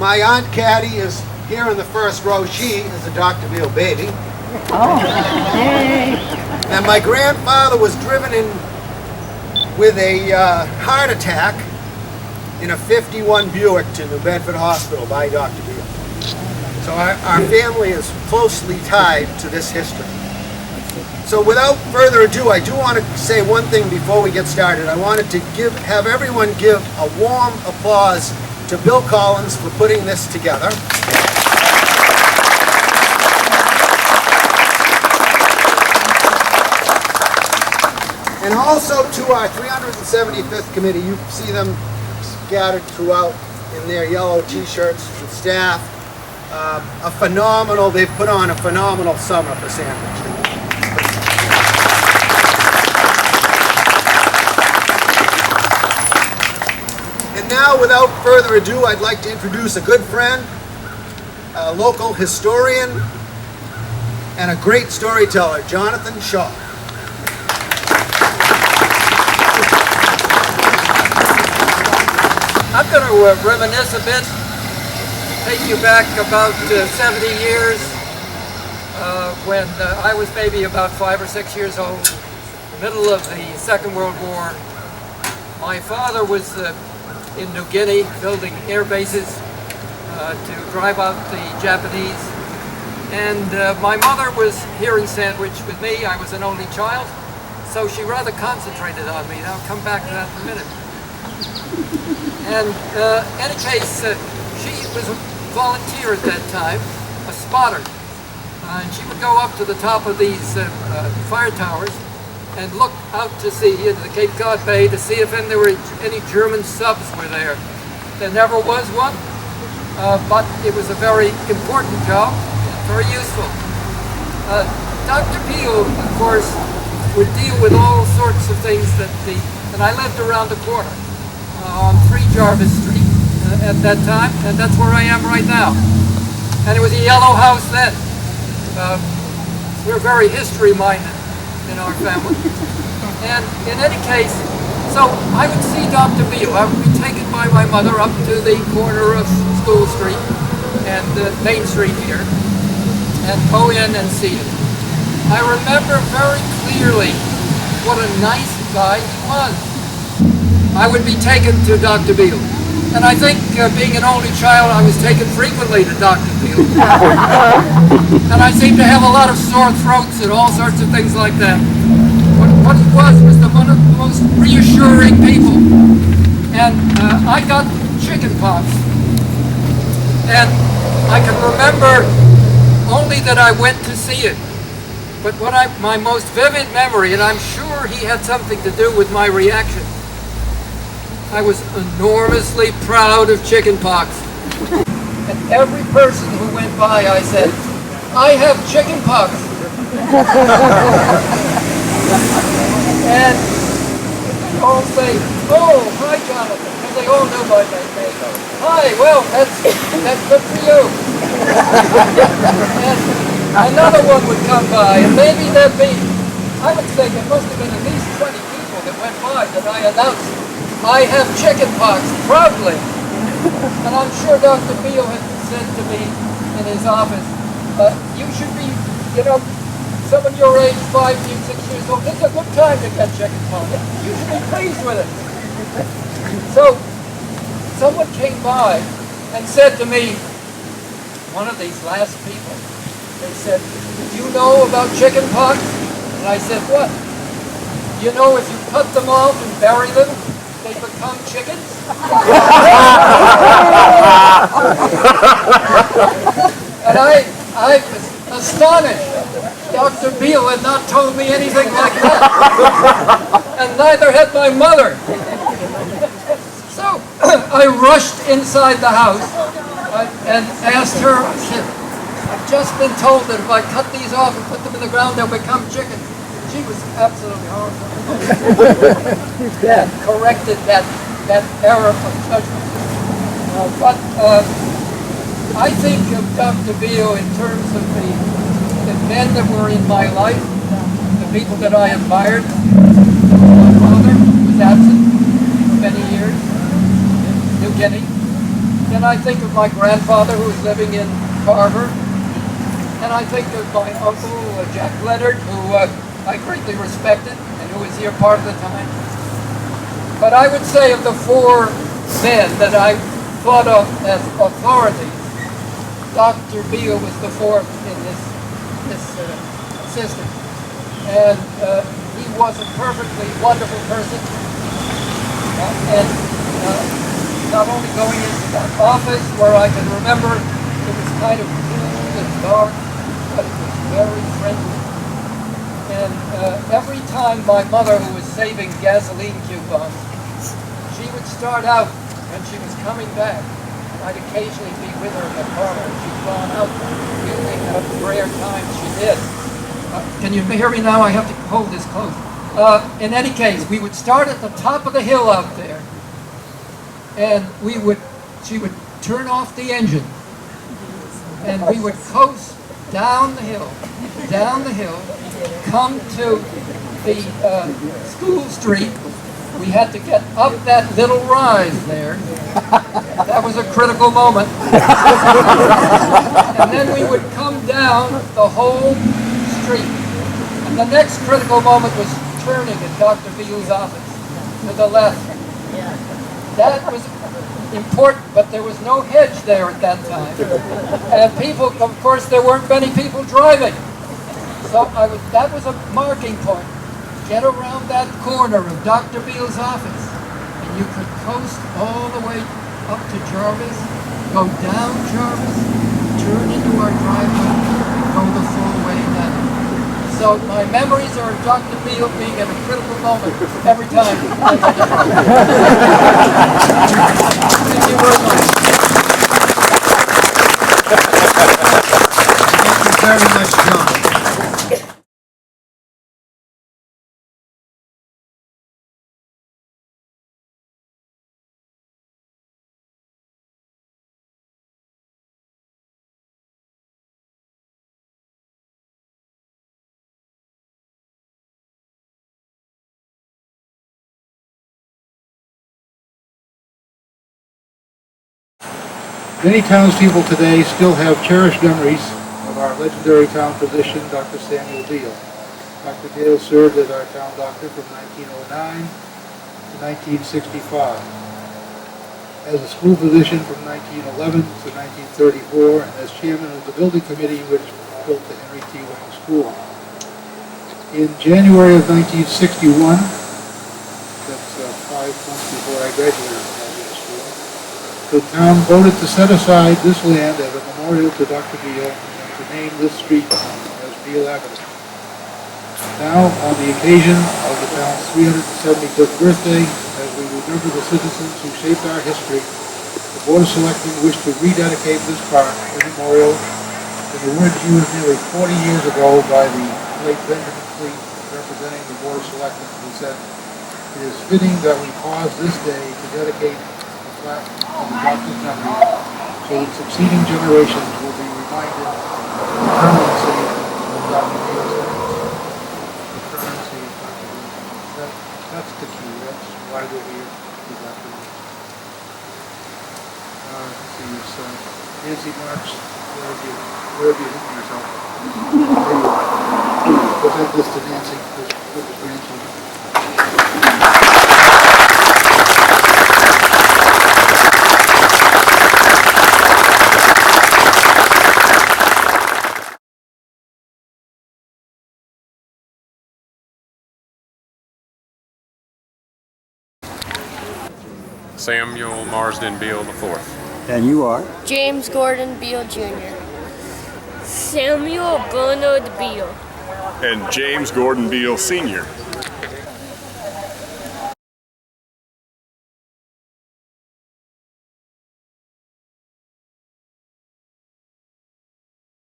My Aunt Caddy is here in the first row. She is a Dr. Beale baby. Oh, hey. And my grandfather was driven in with a heart attack in a 51 Buick to New Bedford Hospital by Dr. Beale. So our family is closely tied to this history. So without further ado, I do want to say one thing before we get started. I wanted to have everyone give a warm applause to Bill Collins for putting this together. And also to our 375th committee. You see them scattered throughout in their yellow t-shirts and staff. They've put on a phenomenal summer for Sandwich. And now, without further ado, I'd like to introduce a good friend, a local historian, and a great storyteller, Jonathan Shaw. I'm going to reminisce a bit, take you back about 70 years when I was maybe about 5 or 6 years old, middle of the Second World War. My father was in New Guinea building air bases to drive out the Japanese, and my mother was here in Sandwich with me. I was an only child, so she rather concentrated on me. I'll come back to that in a minute. And in any case, she was a volunteer at that time, a spotter. And she would go up to the top of these fire towers and look out to sea into the Cape Cod Bay to see if there were any German subs were there. There never was one, but it was a very important job, very useful. Dr. Beale, of course, would deal with all sorts of things and I lived around the corner. On 3 Jarvis Street at that time, and that's where I am right now. And it was a yellow house then. We're very history-minded in our family. And in any case, so I would see Dr. Beale. I would be taken by my mother up to the corner of School Street and Main Street here, and go in and see him. I remember very clearly what a nice guy he was. I would be taken to Dr. Beale. And I think, being an only child, I was taken frequently to Dr. Beale. And I seemed to have a lot of sore throats and all sorts of things like that. What he was one of the most reassuring people. And I got chicken pox. And I can remember only that I went to see it. But my most vivid memory, and I'm sure he had something to do with my reaction, I was enormously proud of chicken pox. And every person who went by, I said, I have chicken pox. And they all say, oh, hi, Jonathan, because they all knew my name. Hi, well, that's good for you. And another one would come by, and maybe there'd be, I would say there must have been at least 20 people that went by that I announced, I have chicken pox, proudly. And I'm sure Dr. Beale had said to me in his office, you should be, someone your age, 5, 6 years old, it's a good time to get chicken pox. You should be pleased with it. So, someone came by and said to me, one of these last people, they said, do you know about chicken pox? And I said, what? You know, if you cut them off and bury them, they become chickens? And I was astonished. Dr. Beale had not told me anything like that. And neither had my mother. So I rushed inside the house and asked her, I said, I've just been told that if I cut these off and put them in the ground, they'll become chickens. She was absolutely horrified. And corrected that error of judgment. But I think of Dr. Beale in terms of the men that were in my life, the people that I admired. My father was absent for many years in New Guinea. Then I think of my grandfather who was living in Carver. And I think of my uncle, Jack Leonard, who I greatly respected and who was here part of the time. But I would say of the four men that I thought of as authorities, Dr. Beale was the fourth in this system. And he was a perfectly wonderful person. Not only going into that office where I can remember it was kind of cool and dark, but it was very friendly. And every time my mother, who was saving gasoline coupons, she would start out when she was coming back. I'd occasionally be with her in the parlor. She'd gone out, usually at a rare time she did. Can you hear me now? I have to hold this close. In any case, we would start at the top of the hill out there, and she would turn off the engine, and we would coast down the hill, come to the school street. We had to get up that little rise there. That was a critical moment. And then we would come down the whole street. And the next critical moment was turning at Dr. Beale's office to the left. That was important, but there was no hedge there at that time. And people, of course, there weren't many people driving. So that was a marking point. Get around that corner of Dr. Beale's office, and you could coast all the way up to Jarvis, go down Jarvis, turn into our driveway, and go the full way down. So my memories are of Dr. Beale being at a critical moment every time. Thank you very much. Thank you very much, John. Many townspeople today still have cherished memories of our legendary town physician, Dr. Samuel Beale. Dr. Beale served as our town doctor from 1909 to 1965. As a school physician from 1911 to 1934, and as chairman of the building committee which built the Henry T. Wang School. In January of 1961, that's 5 months before I graduated from school, the town voted to set aside this land as a memorial to Dr. Beale and to name this street as Beale Avenue. Now, on the occasion of the town's 375th birthday, as we remember the citizens who shaped our history, the Board of Selectmen wish to rededicate this park in memorial to the words used nearly 40 years ago by the late Benjamin Fleet, representing the Board of Selectmen, who said, "It is fitting that we pause this day to dedicate the plaque of the doctor's memory so that succeeding generations will be reminded of the permanency of Dr. Beale's efforts." The permanency of Dr. Beale. That's the key. That's why we're here with Dr. Beale. Let's see, it's Nancy Marks. Where have you hidden yourself? There you are. Present this to Nancy with the grandchildren. Samuel Marsden Beale IV. And you are? James Gordon Beale Jr. Samuel Bernard Beale. And James Gordon Beale Sr.